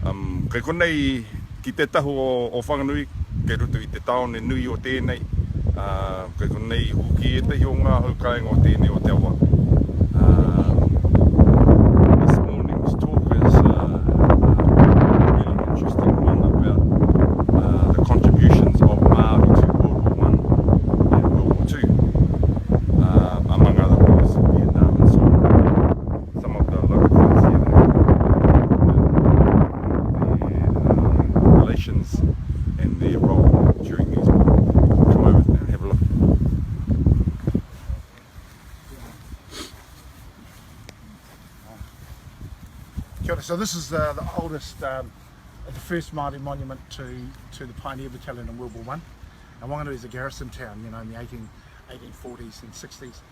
Kei konei ki te tahu o Whanganui, kei rutu I te taone nui o tēnei. Kei konei huki e te o ngā haukainga o tēnei o te awa. This morning's talk is a really interesting one about the contributions of Māori to World War I and World War II. Among other wars in Vietnam and so on. Some of the local funds here relations and their role during these wars. Come over and have a look. Kia ora. So this is the oldest, the first Māori monument to the Pioneer Battalion in World War I. And Whanganui is a garrison town, you know, in the 1840s and 60s.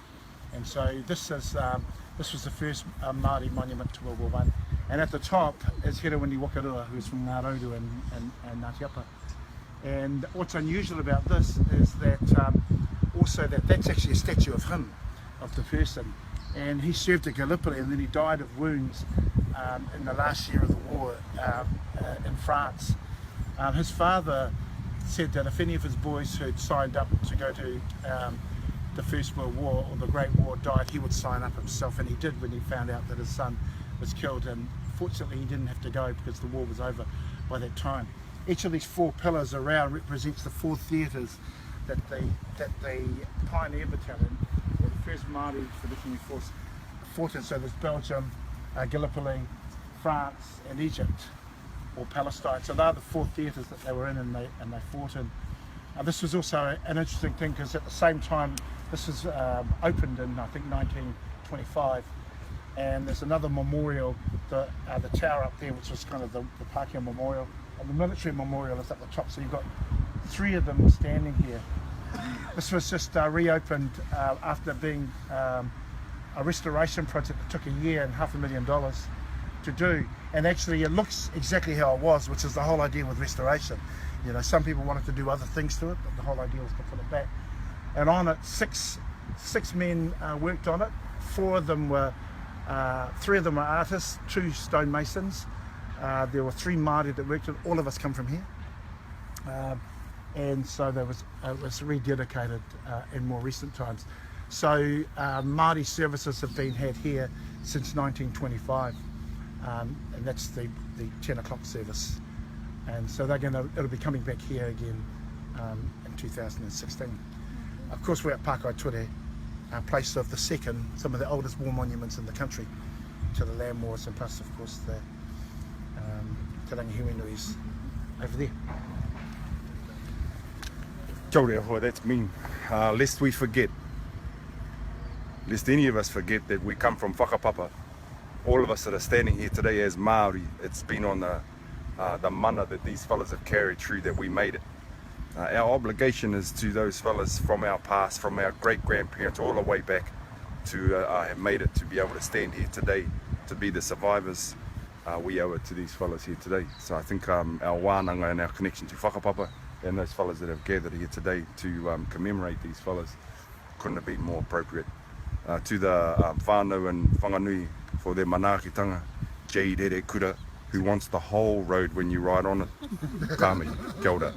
And so this was the first Māori monument to World War I. And at the top is Herewini Wakarua, who's from Ngā Raudu and Ngāti Apa. And what's unusual about this is that also that's actually a statue of him, of the person. And he served at Gallipoli and then he died of wounds in the last year of the war in France. His father said that if any of his boys who'd signed up to go to the First World War or the Great War died, he would sign up himself, and he did when he found out that his son was killed. And fortunately he didn't have to go because the war was over by that time. Each of these four pillars around represents the four theatres that the Pioneer Battalion, or the first Māori Expeditionary Force, fought in. So there's Belgium, Gallipoli, France and Egypt, or Palestine. So they're the four theatres that they were in and they fought in. This was also an interesting thing because at the same time this was opened in I think 1925, and there's another memorial, the tower up there, which was kind of the Pākehā Memorial, and the military memorial is at the top. So you've got three of them standing here. This was just reopened after being a restoration project that took a year and $500,000 to do, and actually it looks exactly how it was, which is the whole idea with restoration. You know, some people wanted to do other things to it, but the whole idea was to put it back. And on it, six men worked on it. Three of them were artists, 2 stonemasons. There were 3 Māori that worked on it. All of us come from here. And so it was rededicated in more recent times. So Māori services have been had here since 1925, and that's the 10 o'clock service. And so it'll be coming back here again in 2016. Of course, we're at Pākehā Ture, place of some of the oldest war monuments in the country to the land wars, and plus of course the Te Rangihuinuis over there. Kia ora hoa, that's mean. Lest we forget, lest any of us forget that we come from whakapapa. All of us that are standing here today as Māori, it's been on the mana that these fellas have carried through that we made it. Our obligation is to those fellas from our past, from our great-grandparents all the way back to have made it to be able to stand here today, to be the survivors. We owe it to these fellas here today. So I think our wānanga and our connection to whakapapa and those fellas that have gathered here today to commemorate these fellas couldn't have been more appropriate. To the whānau and Whanganui for their manaakitanga, J. Kura, who wants the whole road when you ride on it. Kāmi, kia ora.